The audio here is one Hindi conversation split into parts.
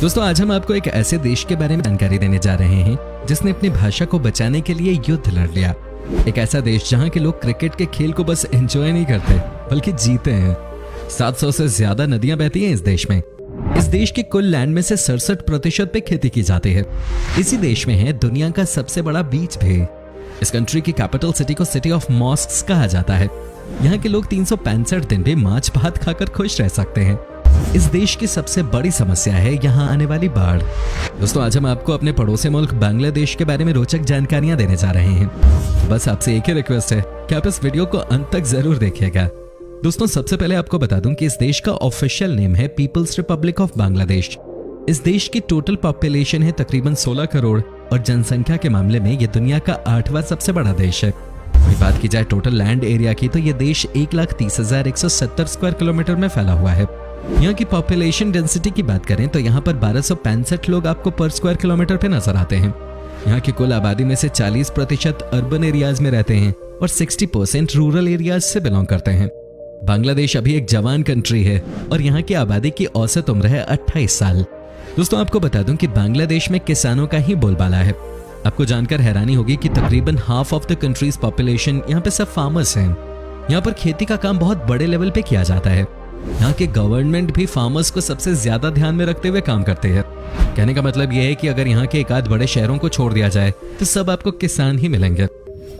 दोस्तों आज हम आपको एक ऐसे देश के बारे में जानकारी देने जा रहे हैं जिसने अपनी भाषा को बचाने के लिए युद्ध लड़ लिया। एक ऐसा देश जहां के लोग क्रिकेट के खेल को बस एंजॉय नहीं करते बल्कि जीते हैं। 700 से ज्यादा नदियां बहती हैं इस देश में। इस देश की कुल लैंड में से 67% पे खेती की जाती है। इसी देश में है दुनिया का सबसे बड़ा बीच भी। इस कंट्री की कैपिटल सिटी को सिटी ऑफ मॉस्क्स कहा जाता है। यहाँ के लोग 365 दिन भी मांस भात खाकर खुश रह सकते हैं। इस देश की सबसे बड़ी समस्या है यहाँ आने वाली बाढ़। दोस्तों आज हम आपको अपने पड़ोसी मुल्क बांग्लादेश के बारे में रोचक जानकारियां देने जा रहे हैं। बस आपसे एक ही रिक्वेस्ट है कि आप इस वीडियो को अंत तक जरूर देखिएगा। दोस्तों सबसे पहले आपको बता दूं कि इस देश का ऑफिशियल नेम है पीपल्स रिपब्लिक ऑफ बांग्लादेश। इस देश की टोटल पॉपुलेशन है तकरीबन 16 करोड़ और जनसंख्या के मामले में ये दुनिया का 8वां सबसे बड़ा देश है। वही बात की जाए टोटल लैंड एरिया की तो ये देश 1,30,170 स्क्वायर किलोमीटर में फैला हुआ है। यहाँ की पॉपुलेशन डेंसिटी की बात करें तो यहाँ पर 1265 लोग आपको पर स्क्वायर किलोमीटर पे नजर आते हैं। यहाँ की कुल आबादी में से 40% अर्बन एरियाज में रहते हैं और 60% रूरल एरियाज से बिलोंग करते हैं। बांग्लादेश अभी एक जवान कंट्री है और यहाँ की आबादी की औसत उम्र है 28 साल। दोस्तों आपको बता दूं कि बांग्लादेश में किसानों का ही बोलबाला है। आपको जानकर हैरानी होगी कि तकरीबन half of the countries population यहाँ पे सब फार्मर्स हैं। यहाँ पर खेती का काम बहुत बड़े लेवल पे किया जाता है। यहाँ के गवर्नमेंट भी फार्मर्स को सबसे ज्यादा ध्यान में रखते हुए काम करते हैं। कहने का मतलब यह है कि अगर यहाँ के एक आध बड़े शहरों को छोड़ दिया जाए तो सब आपको किसान ही मिलेंगे।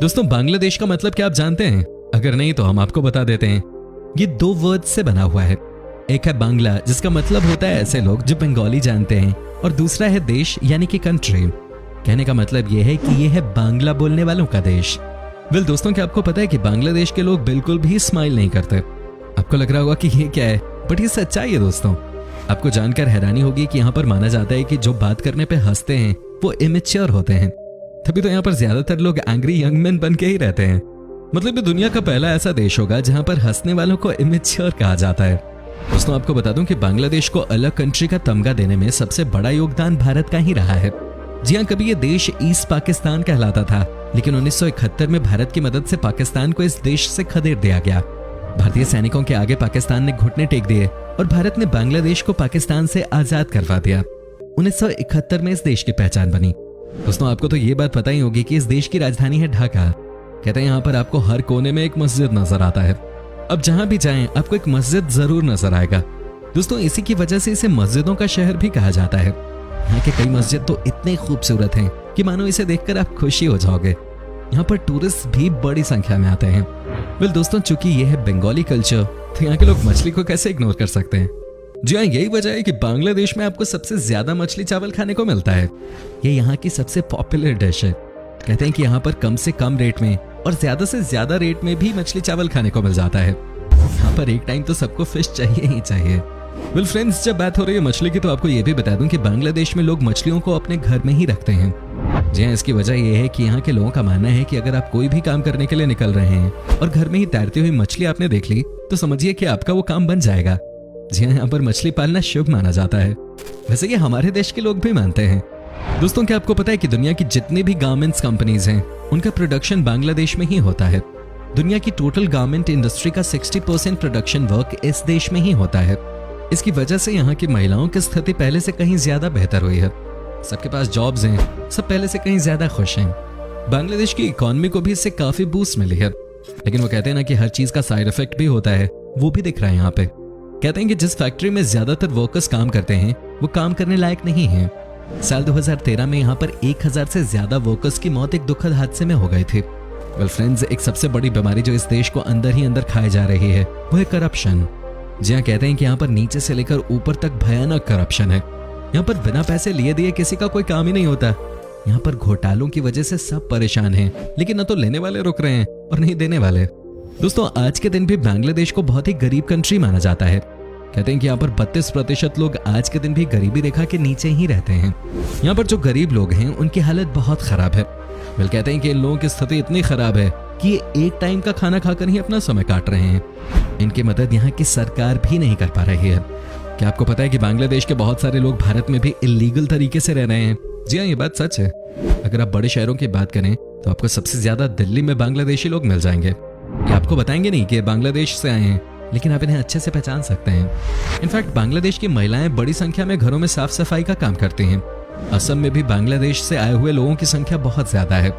दोस्तों बांग्लादेश का मतलब क्या आप जानते हैं? अगर नहीं तो हम आपको बता देते हैं। ये 2 वर्ड से बना हुआ है। एक है बांग्ला जिसका मतलब होता है ऐसे लोग जो बंगाली जानते हैं और दूसरा है देश यानी कि कंट्री। कहने का मतलब यह है कि यह है बांग्ला बोलने वालों का देश। वेल दोस्तों क्या आपको पता है कि बांग्लादेश के लोग बिल्कुल भी स्माइल नहीं करते? आपको लग रहा होगा कि ये क्या है, बट ये सच्चाई है दोस्तों। आपको जानकर हैरानी होगी कि यहाँ पर माना जाता है कि जो बात करने पे हंसते हैं वो इमेच्योर होते हैं। तभी तो यहाँ पर ज्यादातर लोग एंग्री यंग मैन बन के ही रहते हैं। मतलब ये दुनिया का पहला ऐसा देश होगा जहाँ पर हंसने वालों को इमेच्योर कहा जाता है। दोस्तों आपको बता दूं कि बांग्लादेश को अलग कंट्री का तमगा देने में सबसे बड़ा योगदान भारत का ही रहा है। जी हाँ, कभी ये देश ईस्ट पाकिस्तान कहलाता था, लेकिन 1971 में भारत की मदद से पाकिस्तान को इस देश से खदेड़ दिया गया। भारतीय सैनिकों के आगे पाकिस्तान ने घुटने टेक दिए और भारत ने बांग्लादेश को पाकिस्तान से आजाद करवा दिया। 1971 में इस देश की पहचान बनी। दोस्तों आपको तो ये बात पता ही होगी कि इस देश की राजधानी है ढाका। कहते हैं यहाँ पर आपको हर कोने में एक मस्जिद नजर आता है। अब जहां भी जाएं आपको एक मस्जिद जरूर नजर आएगा। दोस्तों इसी की वजह से इसे मस्जिदों का शहर भी कहा जाता है। यहाँ के कई मस्जिद तो इतने खूबसूरत हैं कि मानो इसे देखकर आप खुशी हो जाओगे। यहाँ पर टूरिस्ट भी बड़ी संख्या में आते हैं। वेल दोस्तों चूंकि ये है बंगाली कल्चर तो यहाँ के लोग मछली को कैसे इग्नोर कर सकते हैं। जी हाँ, यही वजह है कि बांग्लादेश में आपको सबसे ज्यादा मछली चावल खाने को मिलता है। ये यहाँ की सबसे पॉपुलर डिश है। कहते हैं कि यहाँ पर कम से कम रेट में और ज्यादा से ज्यादा रेट में भी मछली चावल खाने को मिल जाता है। यहाँ पर एक टाइम तो सबको फिश चाहिए ही चाहिए। वेल फ्रेंड्स, जब बात हो रही है मछली की तो आपको ये भी बता दूं कि बांग्लादेश में लोग मछलियों को अपने घर में ही रखते हैं। जी हाँ, इसकी वजह यह है कि यहाँ के लोगों का मानना है कि अगर आप कोई भी काम करने के लिए निकल रहे हैं और घर में ही तैरती हुई मछली आपने देख ली तो समझिए कि आपका वो काम बन जाएगा। जी हाँ, यहाँ पर मछली पालना शुभ माना जाता है। वैसे ये हमारे देश के लोग भी मानते हैं। दोस्तों क्या आपको पता है कि दुनिया की जितनी भी गारमेंट्स कंपनीज हैं उनका प्रोडक्शन बांग्लादेश में ही होता है। दुनिया की टोटल गारमेंट इंडस्ट्री का 60% प्रोडक्शन वर्क इस देश में ही होता है। इसकी वजह से यहाँ की महिलाओं की स्थिति पहले से कहीं ज्यादा बेहतर हुई है। सबके पास जॉब्स हैं, सब पहले से कहीं ज्यादा खुश हैं। बांग्लादेश की इकोनॉमी को भी इससे काफी बूस्ट मिली है। लेकिन वो कहते हैं ना कि हर चीज का साइड इफेक्ट भी होता है, वो भी दिख रहा है यहाँ पे। कहते हैं कि जिस फैक्ट्री में ज्यादातर वर्कर्स काम करते हैं वो काम करने लायक नहीं है। साल 2013 में यहाँ पर 1000 से ज्यादा वर्कर्स की मौत एक दुखद हादसे में हो गई थी। वेल फ्रेंड्स, एक सबसे बड़ी बीमारी जो इस देश को अंदर ही अंदर खाए जा रही है वो है करप्शन। जी हाँ, कहते हैं कि यहाँ पर नीचे से लेकर ऊपर तक भयानक करप्शन है। यहाँ पर बिना पैसे लिए दिए किसी का कोई काम ही नहीं होता। यहाँ पर घोटालों की वजह से सब परेशान हैं, लेकिन न तो लेने वाले रुक रहे हैं और नहीं देने वाले। दोस्तों आज के दिन भी बांग्लादेश को बहुत ही गरीब कंट्री माना जाता है। कहते हैं कि यहाँ पर 32% लोग आज के दिन भी गरीबी रेखा के नीचे ही रहते हैं। यहाँ पर जो गरीब लोग हैं उनकी हालत बहुत खराब है। वेल कहते हैं कि इन लोगों की स्थिति इतनी खराब है कि ये एक टाइम का खाना खाकर ही अपना समय काट रहे हैं। इनकी मदद यहाँ की सरकार भी नहीं कर पा रही है। क्या आपको पता है कि बांग्लादेश के बहुत सारे लोग भारत में भी इलीगल तरीके से रह रहे हैं? जी हाँ, ये बात सच है। अगर आप बड़े शहरों की बात करें तो आपको सबसे ज्यादा दिल्ली में बांग्लादेशी लोग मिल जाएंगे। ये आपको बताएंगे नहीं कि बांग्लादेश से आए हैं, लेकिन आप इन्हें अच्छे से पहचान सकते हैं। इनफैक्ट बांग्लादेश की महिलाएं बड़ी संख्या में घरों में साफ सफाई का काम करती हैं। असम में भी बांग्लादेश से आए हुए लोगों की संख्या बहुत ज्यादा है।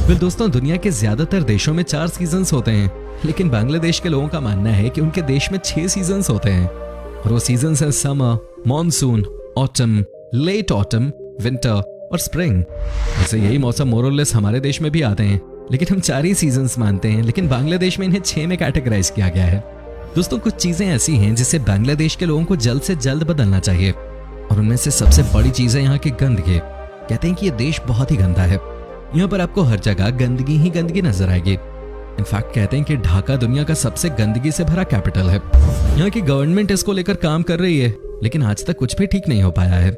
फिर दोस्तों, दुनिया के ज्यादातर देशों में 4 सीजन्स होते हैं, लेकिन बांग्लादेश के लोगों का मानना है कि उनके देश में 6 सीजन्स होते हैं। और वो सीजन्स हैं summer, monsoon, autumn, late autumn, winter और स्प्रिंग। वैसे यही मौसम मोरलेस हमारे देश में भी आते हैं, लेकिन हम 4 ही सीजन्स मानते हैं, लेकिन बांग्लादेश में इन्हें 6 में कैटेगराइज किया गया है। दोस्तों, कुछ चीजें ऐसी हैं जिसे बांग्लादेश के लोगों को जल्द से जल्द बदलना चाहिए, और उनमें से सबसे बड़ी चीज है यहाँ की गंदगी। कहते हैं कि ये देश बहुत ही गंदा है। यहाँ पर आपको हर जगह गंदगी ही गंदगी नजर आएगी। इनफैक्ट कहते हैं कि ढाका दुनिया का सबसे गंदगी से भरा कैपिटल है। यहाँ की गवर्नमेंट इसको लेकर काम कर रही है, लेकिन आज तक कुछ भी ठीक नहीं हो पाया है।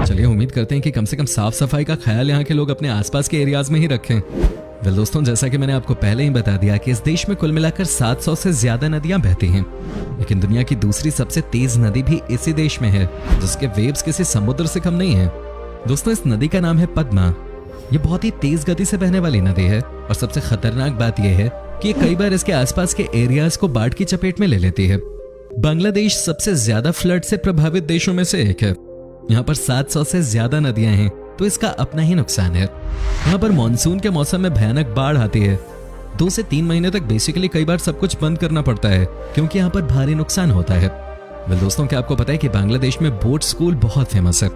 चलिए उम्मीद करते हैं कि कम से कम साफ सफाई का ख्याल यहाँ के लोग अपने आसपास के एरियाज में ही रखें। वेल दोस्तों, जैसा कि मैंने आपको पहले ही बता दिया कि इस देश में कुल मिलाकर 700 से ज्यादा नदियां बहती हैं, लेकिन दुनिया की दूसरी सबसे तेज नदी भी इसी देश में है, जिसके वेव्स किसी समुद्र से कम नहीं है। दोस्तों, इस नदी का नाम है पद्मा। ये बहुत ही तेज गति से बहने वाली नदी है, और सबसे खतरनाक बात यह है कि ये कई बार इसके आसपास के एरियाज को बाढ़ की चपेट में ले लेती है। बांग्लादेश सबसे ज्यादा फ्लड से प्रभावित देशों में से एक है। यहाँ पर 700 से ज्यादा नदियां हैं, तो इसका अपना ही नुकसान है। यहाँ पर मॉनसून के मौसम में भयानक बाढ़ आती है। 2 से 3 महीने तक बेसिकली कई बार सब कुछ बंद करना पड़ता है, क्योंकि यहाँ पर भारी नुकसान होता है। वेल दोस्तों, क्या आपको पता है कि बांग्लादेश में बोट स्कूल बहुत फेमस है।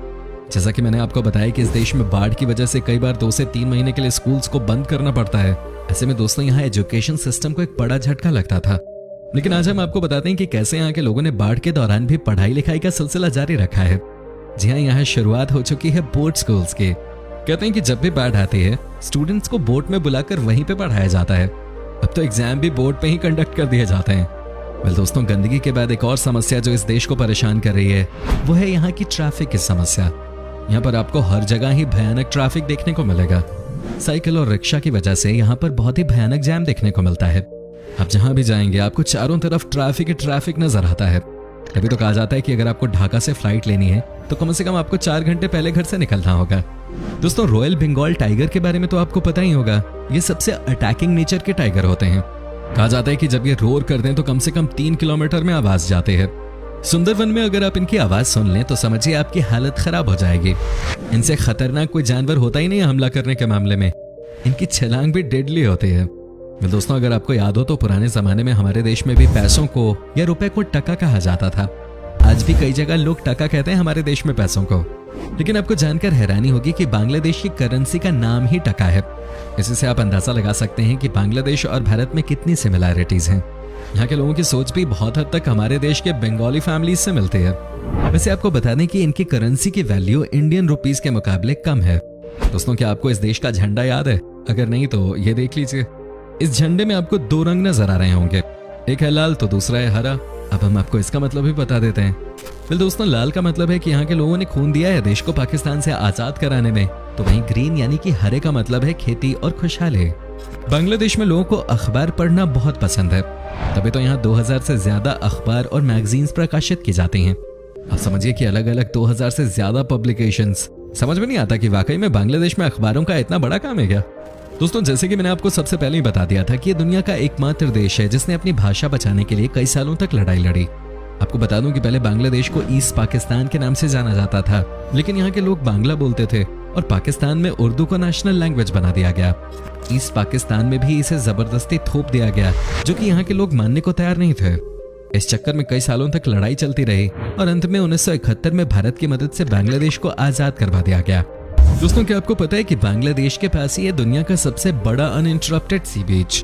जैसा कि मैंने आपको बताया कि इस देश में बाढ़ की वजह से कई बार 2 से 3 महीने के लिए स्कूल्स को बंद करना पड़ता है। ऐसे में दोस्तों, यहाँ एजुकेशन सिस्टम को एक बड़ा झटका लगता था। लेकिन आज हम आपको बताते हैं कि कैसे यहाँ के लोगों ने बाढ़ के दौरान भी पढ़ाई लिखाई का सिलसिला जारी रखा है। जी हाँ, यहाँ शुरुआत हो चुकी है बोट स्कूल्स की। कहते हैं कि जब भी बाढ़ आती है, स्टूडेंट्स को बोट में बुलाकर वहीं पे पढ़ाया जाता है। अब तो एग्जाम भी बोट पे ही कंडक्ट कर दिए जाते हैं। वेल दोस्तों, गंदगी के बाद एक और समस्या जो इस देश को परेशान कर रही है, वो है यहाँ की ट्रैफिक की समस्या। यहाँ पर आपको हर जगह ही भयानक ट्रैफिक देखने को मिलेगा। साइकिल और रिक्शा की वजह से यहाँ पर बहुत ही भयानक जैम देखने को मिलता है। आप जहां भी जाएंगे आपको चारों तरफ ट्रैफिक ही ट्रैफिक नजर आता है। तभी तो कहा जाता है कि अगर आपको ढाका से फ्लाइट लेनी है तो कम से कम आपको 4 घंटे पहले घर से निकलना होगा। दोस्तों, रॉयल बंगाल टाइगर के बारे में तो आपको पता ही होगा। ये सबसे अटैकिंग नेचर के टाइगर होते हैं। कहा जाता है कि जब ये रोर कर दें तो कम से कम 3 किलोमीटर में आवाज जाती है। सुंदरवन में अगर आप इनकी आवाज सुन लें तो समझिए आपकी हालत खराब हो जाएगी। इनसे खतरनाक कोई जानवर होता ही नहीं है हमला करने के मामले में। इनकी छलांग भी डेडली होती है। दोस्तों, अगर आपको याद हो तो पुराने जमाने में हमारे देश में भी पैसों को या रुपए को टका कहा जाता था। आज भी कई जगह लोग टका कहते हैं हमारे देश में पैसों को। लेकिन आपको जानकर हैरानी होगी कि बांग्लादेश की करेंसी का नाम ही टका है। इसी से आप अंदाजा लगा सकते हैं कि बांग्लादेश और भारत में कितनी सिमिलैरिटीज हैं। यहाँ के लोगों की सोच भी बहुत हद तक हमारे देश के बंगाली फैमिलीज से मिलती है। वैसे आपको बता दें कि इनकी करेंसी की वैल्यू इंडियन रुपीस के मुकाबले कम है। दोस्तों, क्या आपको इस देश का झंडा याद है? अगर नहीं तो ये देख लीजिए। इस झंडे में आपको 2 रंग नजर आ रहे होंगे, एक है लाल तो दूसरा है हरा। अब हम आपको इसका मतलब भी बता देते हैं। फिर दोस्तों, लाल का मतलब है कि यहाँ के लोगों ने खून दिया है देश को पाकिस्तान से आजाद कराने में। तो वहीं ग्रीन यानी कि हरे का मतलब है खेती और खुशहाली। बांग्लादेश में लोगों को अखबार पढ़ना बहुत पसंद है, तभी तो यहाँ 2000 से ज्यादा अखबार और मैगजीन्स प्रकाशित की जाती हैं। अब समझिए कि अलग अलग 2000 से ज्यादा पब्लिकेशंस। समझ में नहीं आता कि वाकई में बांग्लादेश में अखबारों का इतना बड़ा काम है क्या। दोस्तों, जैसे कि मैंने आपको सबसे पहले ही बता दिया था कि ये दुनिया का एकमात्र देश है जिसने अपनी भाषा बचाने के लिए कई सालों तक लड़ाई लड़ी। आपको बता दूं कि पहले बांग्लादेश को ईस्ट पाकिस्तान के नाम से जाना जाता था, लेकिन यहाँ के लोग बांग्ला बोलते थे और पाकिस्तान में उर्दू को नेशनल लैंग्वेज बना दिया गया। ईस्ट पाकिस्तान में भी इसे जबरदस्ती थोप दिया गया, जो कि यहाँ के लोग मानने को तैयार नहीं थे। इस चक्कर में कई सालों तक लड़ाई चलती रही और अंत में 1971 में भारत की मदद से बांग्लादेश को आजाद करवा दिया गया। दोस्तों, क्या आपको पता है कि बांग्लादेश के पास ही है दुनिया का सबसे बड़ा अनइंटरप्टेड सी बीच।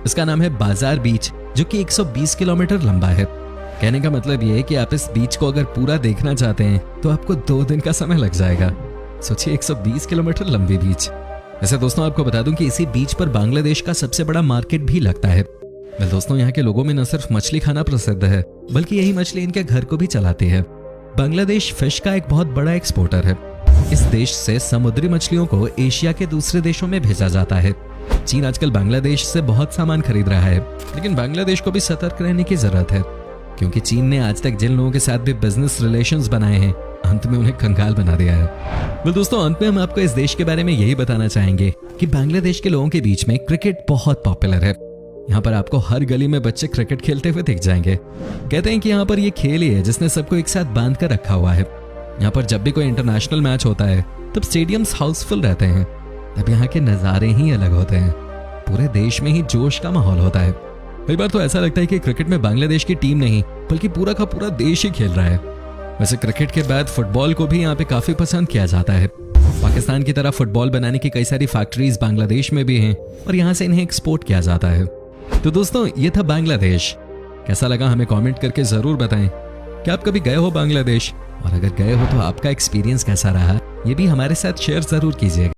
इसका नाम है बाजार बीच, जो कि 120 किलोमीटर लंबा है। कहने का मतलब यह है कि आप इस बीच को अगर पूरा देखना चाहते हैं तो आपको 2 दिन का समय लग जाएगा। सोचिए, 120 किलोमीटर लंबी बीच। वैसे दोस्तों, आपको बता दूं कि इसी बीच पर बांग्लादेश का सबसे बड़ा मार्केट भी लगता है। वेल दोस्तों, यहाँ के लोगों में न सिर्फ मछली खाना प्रसिद्ध है, बल्कि यही मछली इनके घर को भी चलाती है। बांग्लादेश फिश का एक बहुत बड़ा एक्सपोर्टर है। इस देश से समुद्री मछलियों को एशिया के दूसरे देशों में भेजा जाता है। चीन आजकल बांग्लादेश से बहुत सामान खरीद रहा है, लेकिन बांग्लादेश को भी सतर्क रहने की जरूरत है, क्योंकि चीन ने आज तक जिन लोगों के साथ भी बिजनेस रिलेशंस बनाए हैं, अंत में उन्हें कंगाल बना दिया है। well, दोस्तों, अंत में हम आपको इस देश के बारे में यही बताना चाहेंगे कि बांग्लादेश के लोगों के बीच में क्रिकेट बहुत पॉपुलर है। यहाँ पर आपको हर गली में बच्चे क्रिकेट खेलते हुए दिख जाएंगे। कहते हैं कि यहाँ पर ये खेल ही है जिसने सबको एक साथ बांध कर रखा हुआ है। यहाँ पर जब भी कोई इंटरनेशनल मैच होता है तब स्टेडियम्स हाउसफुल रहते हैं। तब यहाँ के नज़ारे ही अलग होते हैं। पूरे देश में ही जोश का माहौल होता है। कई बार तो ऐसा लगता है कि क्रिकेट में बांग्लादेश की टीम नहीं बल्कि पूरा का पूरा देश ही खेल रहा है। वैसे क्रिकेट के बाद फुटबॉल को भी यहाँ पे काफी पसंद किया जाता है। पाकिस्तान की तरह फुटबॉल बनाने की कई सारी फैक्ट्रीज बांग्लादेश में भी हैं और यहाँ से इन्हें एक्सपोर्ट किया जाता है। तो दोस्तों, ये था बांग्लादेश। कैसा लगा हमें कमेंट करके जरूर बताएं। क्या आप कभी गए हो बांग्लादेश, और अगर गए हो तो आपका एक्सपीरियंस कैसा रहा, ये भी हमारे साथ शेयर जरूर कीजिएगा।